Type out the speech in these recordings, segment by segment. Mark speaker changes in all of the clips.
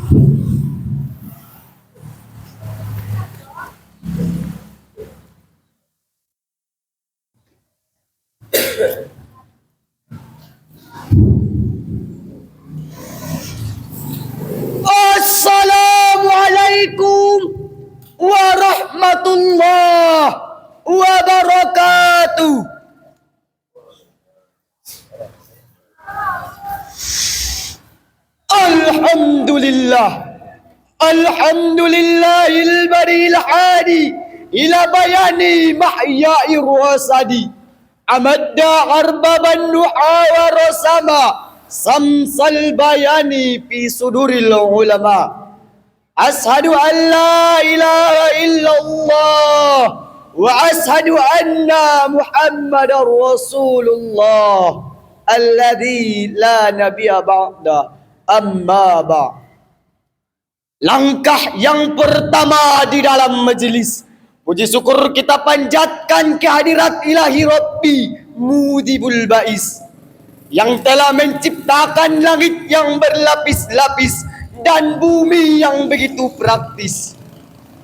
Speaker 1: Assalamualaikum warahmatullahi wabarakatuh. Alhamdulillah, alhamdulillahil baril hadi ila bayani mahya'i rusadi amadda arbaban nuha wa rasama samsal bayani fi suduril ulama. Ashadu an la ilaha illallah wa ashadu anna muhammadar rasulullah alladhi la nabiya ba'da amma ba'. Langkah yang pertama di dalam majlis, puji syukur kita panjatkan kehadirat ilahi Rabbi Mudibul Ba'is yang telah menciptakan langit yang berlapis-lapis dan bumi yang begitu praktis.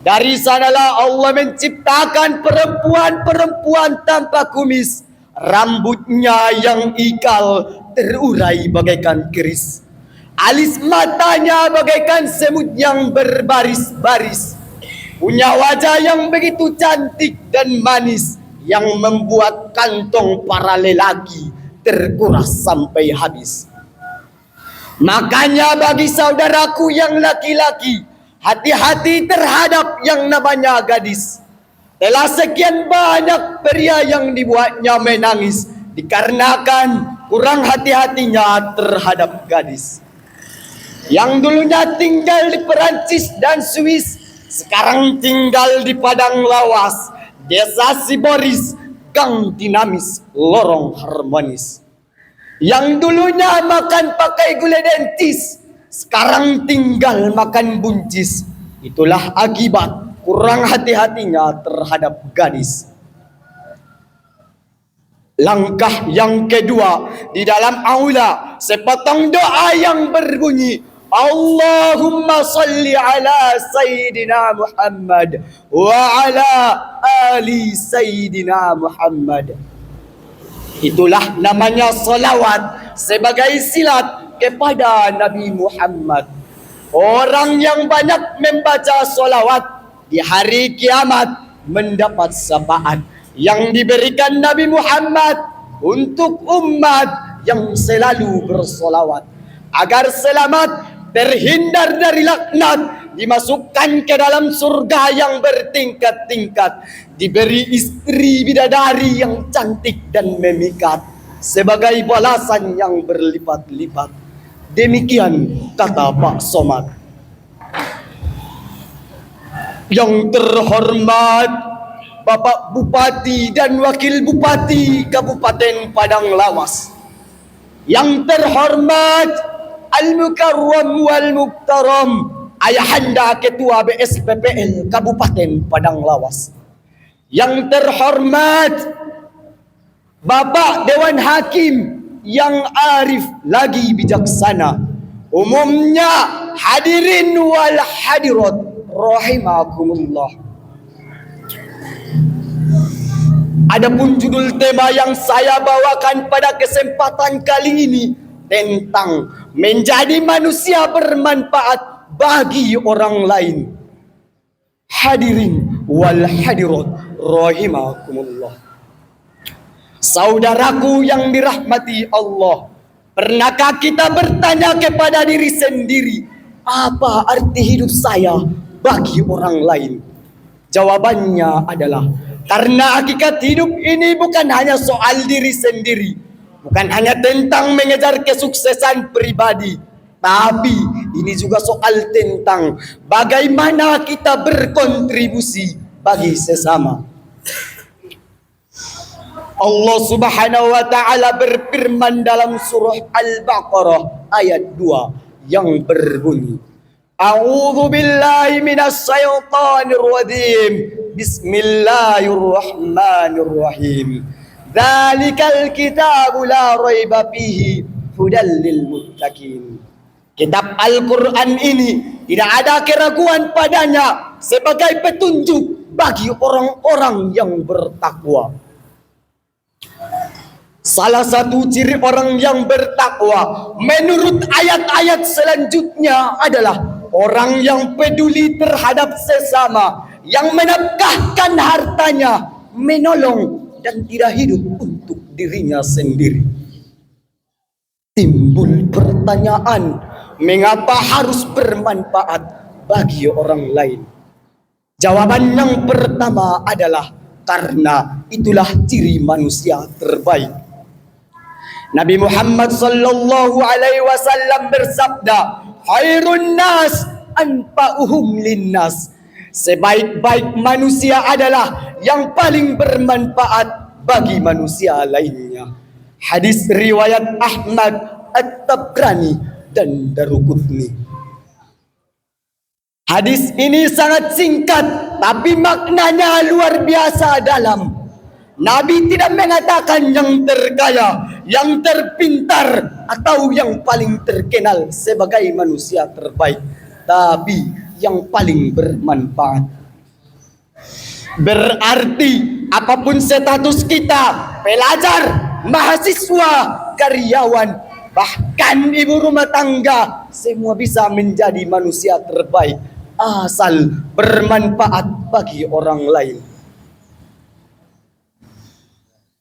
Speaker 1: Dari sanalah Allah menciptakan perempuan-perempuan tanpa kumis, rambutnya yang ikal terurai bagaikan keris, alis matanya bagaikan semut yang berbaris-baris, punya wajah yang begitu cantik dan manis yang membuat kantong para lelaki terkuras sampai habis. Makanya bagi saudaraku yang laki-laki, hati-hati terhadap yang namanya gadis. Telah sekian banyak pria yang dibuatnya menangis dikarenakan kurang hati-hatinya terhadap gadis. Yang dulunya tinggal di Perancis dan Swiss, sekarang tinggal di Padang Lawas, Desa Siboris, Gang Dinamis, Lorong Harmonis. Yang dulunya makan pakai gula dentis, sekarang tinggal makan buncis. Itulah akibat kurang hati-hatinya terhadap gadis. Langkah yang kedua, di dalam aula sepotong doa yang berbunyi Allahumma salli ala Sayyidina Muhammad wa ala ali Sayyidina Muhammad. Itulah namanya salawat sebagai silat kepada Nabi Muhammad. Orang yang banyak membaca salawat di hari kiamat mendapat syafaat yang diberikan Nabi Muhammad untuk umat yang selalu bersolawat agar selamat, terhindar dari laknat, dimasukkan ke dalam surga yang bertingkat-tingkat, diberi istri bidadari yang cantik dan memikat sebagai balasan yang berlipat-lipat. Demikian kata Pak Somad. Yang terhormat Bapak Bupati dan Wakil Bupati Kabupaten Padang Lawas, yang terhormat Al-Mukarram wal-Muktaram Ayahanda Ketua BSPPL Kabupaten Padang Lawas, yang terhormat Bapak Dewan Hakim yang arif lagi bijaksana, umumnya hadirin wal hadirat rahimakumullah. Adapun judul tema yang saya bawakan pada kesempatan kali ini tentang menjadi manusia bermanfaat bagi orang lain. Hadirin wal hadirat rahimakumullah. Saudaraku yang dirahmati Allah, pernahkah kita bertanya kepada diri sendiri, apa arti hidup saya bagi orang lain? Jawabannya adalah karena hakikat hidup ini bukan hanya soal diri sendiri, bukan hanya tentang mengejar kesuksesan pribadi, tapi ini juga soal tentang bagaimana kita berkontribusi bagi sesama. Allah Subhanahu wa taala berfirman dalam surah Al-Baqarah ayat 2 yang berbunyi, A'udzu billahi minasy syaithanir rajim. Bismillahirrahmanirrahim. Dzalikal kitabu la raiba fihi hudal lil muttaqin. Kitab Al-Qur'an ini tidak ada keraguan padanya sebagai petunjuk bagi orang-orang yang bertakwa. Salah satu ciri orang yang bertakwa menurut ayat-ayat selanjutnya adalah orang yang peduli terhadap sesama, yang menafkahkan hartanya, menolong dan tidak hidup untuk dirinya sendiri. Timbul pertanyaan, mengapa harus bermanfaat bagi orang lain? Jawaban yang pertama adalah karena itulah ciri manusia terbaik. Nabi Muhammad sallallahu alaihi wasallam bersabda, "Khairun nas anfa'uhum linnas." Sebaik-baik manusia adalah yang paling bermanfaat bagi manusia lainnya. Hadis riwayat Ahmad, At-Tabrani dan Daruqutni. Hadis ini sangat singkat tapi maknanya luar biasa dalam. Nabi tidak mengatakan yang terkaya, yang terpintar atau yang paling terkenal sebagai manusia terbaik, tapi yang paling bermanfaat. Berarti apapun status kita, pelajar, mahasiswa, karyawan, bahkan ibu rumah tangga, semua bisa menjadi manusia terbaik asal bermanfaat bagi orang lain.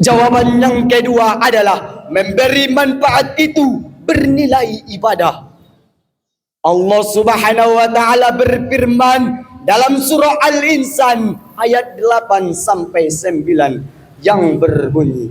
Speaker 1: Jawaban yang kedua adalah memberi manfaat itu bernilai ibadah. Allah Subhanahu wa taala berfirman dalam surah Al-Insan ayat 8 sampai 9 yang berbunyi,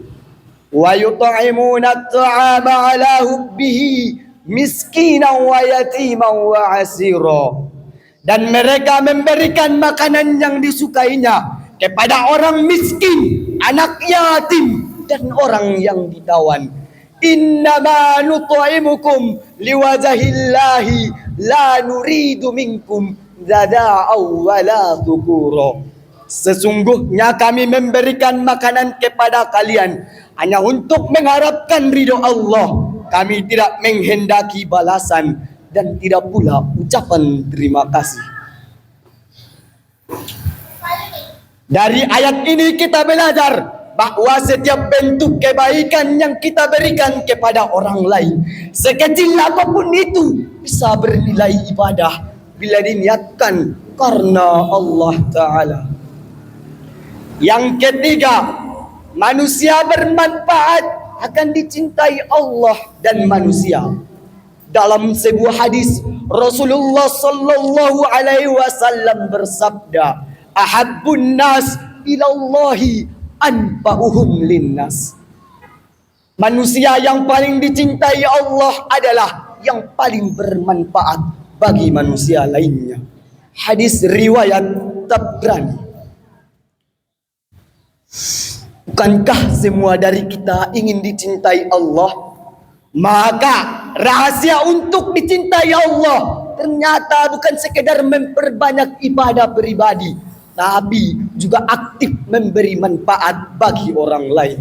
Speaker 1: "Wa yut'imuna at-ta'ama 'ala hubbihi miskinan wa yatiman wa 'asira." Dan mereka memberikan makanan yang disukainya kepada orang miskin, anak yatim, dan orang yang ditawan. Innama nut'imukum liwajahillahi la nuridu minkum jaza'aw wala syukura. Sesungguhnya kami memberikan makanan kepada kalian hanya untuk mengharapkan ridho Allah. Kami tidak menghendaki balasan dan tidak pula ucapan terima kasih. Dari ayat ini kita belajar bahwa setiap bentuk kebaikan yang kita berikan kepada orang lain, sekecil apapun itu, bisa bernilai ibadah bila diniatkan karena Allah Ta'ala. Yang ketiga, manusia bermanfaat akan dicintai Allah dan manusia. Dalam sebuah hadis, Rasulullah sallallahu alaihi wasallam bersabda, "Ahabbun nas ilallahi anfa'uhum linnas." Manusia yang paling dicintai Allah adalah yang paling bermanfaat bagi manusia lainnya. Hadis riwayat Tabrani. Bukankah semua dari kita ingin dicintai Allah? Maka rahasia untuk dicintai Allah ternyata bukan sekedar memperbanyak ibadah pribadi, tapi juga aktif memberi manfaat bagi orang lain.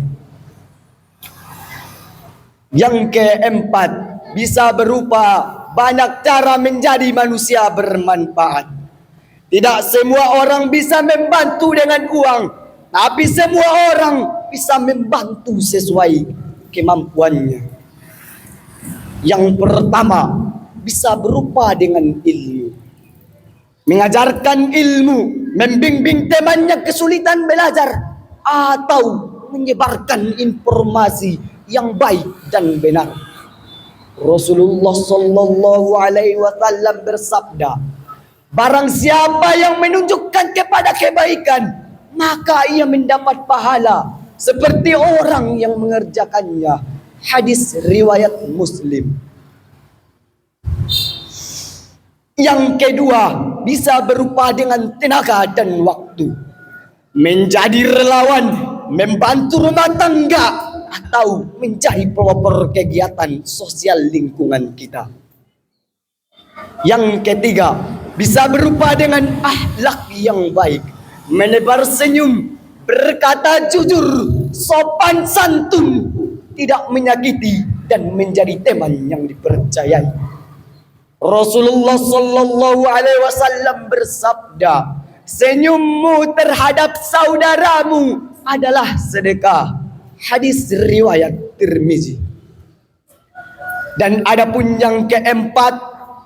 Speaker 1: Yang keempat, bisa berupa banyak cara menjadi manusia bermanfaat. Tidak semua orang bisa membantu dengan uang, tapi semua orang bisa membantu sesuai kemampuannya. Yang pertama, bisa berupa dengan ilmu. Mengajarkan ilmu, membimbing temannya kesulitan belajar, atau menyebarkan informasi yang baik dan benar. Rasulullah sallallahu alaihi wasallam bersabda, "Barang siapa yang menunjukkan kepada kebaikan, maka ia mendapat pahala seperti orang yang mengerjakannya." Hadis riwayat Muslim. Yang kedua, bisa berupa dengan tenaga dan waktu. Menjadi relawan, membantu rumah tangga, atau menjadi pelopor kegiatan sosial lingkungan kita. Yang ketiga, bisa berupa dengan akhlak yang baik, menebar senyum, berkata jujur, sopan santun, tidak menyakiti, dan menjadi teman yang dipercayai. Rasulullah sallallahu alaihi wasallam bersabda, senyummu terhadap saudaramu adalah sedekah. Hadis riwayat Tirmizi. Dan adapun yang keempat,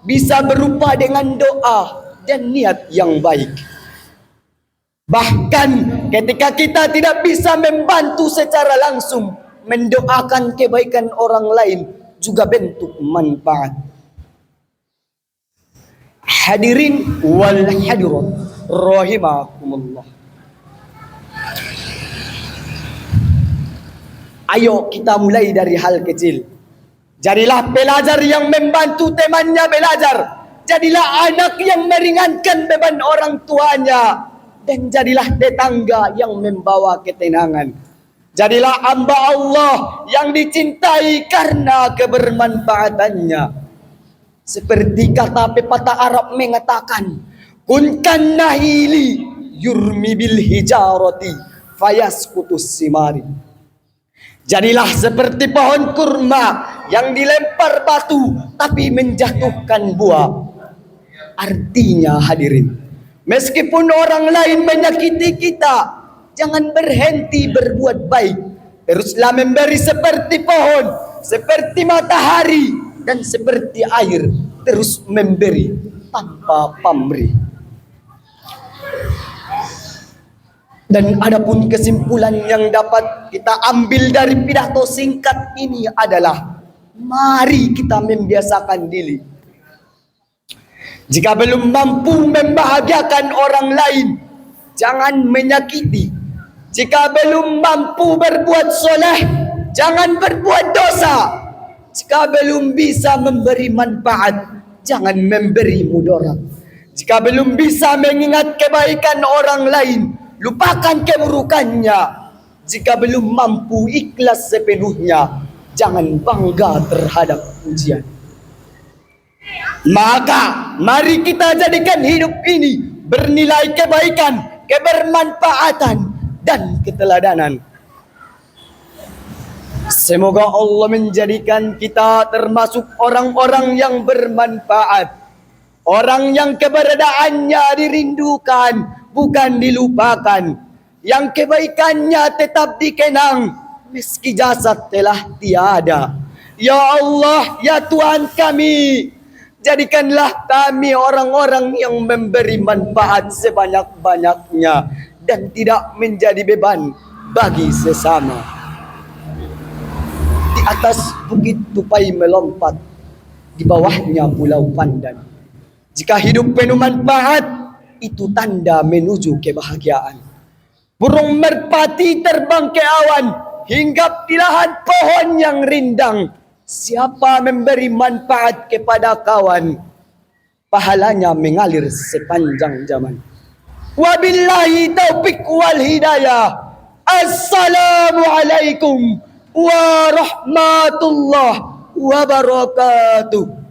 Speaker 1: bisa berupa dengan doa dan niat yang baik. Bahkan ketika kita tidak bisa membantu secara langsung, mendoakan kebaikan orang lain juga bentuk manfaat. Hadirin wal hadirat rahimakumullah. Ayo kita mulai dari hal kecil. Jadilah pelajar yang membantu temannya belajar. Jadilah anak yang meringankan beban orang tuanya. Dan jadilah tetangga yang membawa ketenangan. Jadilah hamba Allah yang dicintai karena kebermanfaatannya. Seperti kata pepatah Arab mengatakan, kun kan nahili yurmi bil hijarati fayaskutus simari. Jadilah seperti pohon kurma yang dilempar batu tapi menjatuhkan buah. Artinya hadirin, meskipun orang lain menyakiti kita, jangan berhenti berbuat baik. Teruslah memberi seperti pohon, seperti matahari, dan seperti air. Terus memberi tanpa pamrih. Dan adapun kesimpulan yang dapat kita ambil dari pidato singkat ini adalah, mari kita membiasakan diri. Jika belum mampu membahagiakan orang lain, jangan menyakiti. Jika belum mampu berbuat soleh, jangan berbuat dosa. Jika belum bisa memberi manfaat, jangan memberi mudarat. Jika belum bisa mengingat kebaikan orang lain, lupakan keburukannya. Jika belum mampu ikhlas sepenuhnya, jangan bangga terhadap ujian. Maka mari kita jadikan hidup ini bernilai kebaikan, kebermanfaatan, dan keteladanan. Semoga Allah menjadikan kita termasuk orang-orang yang bermanfaat, orang yang keberadaannya dirindukan, bukan dilupakan, yang kebaikannya tetap dikenang meski jasad telah tiada. Ya Allah, ya Tuhan kami, jadikanlah kami orang-orang yang memberi manfaat sebanyak-banyaknya dan tidak menjadi beban bagi sesama. Di atas bukit tupai melompat, di bawahnya pulau pandan. Jika hidup penuh manfaat, itu tanda menuju kebahagiaan. Burung merpati terbang ke awan, hinggap di lahan pohon yang rindang. Siapa memberi manfaat kepada kawan, pahalanya mengalir sepanjang zaman. Wabillahi taufiq wal hidayah. Assalamualaikum warahmatullahi wabarakatuh.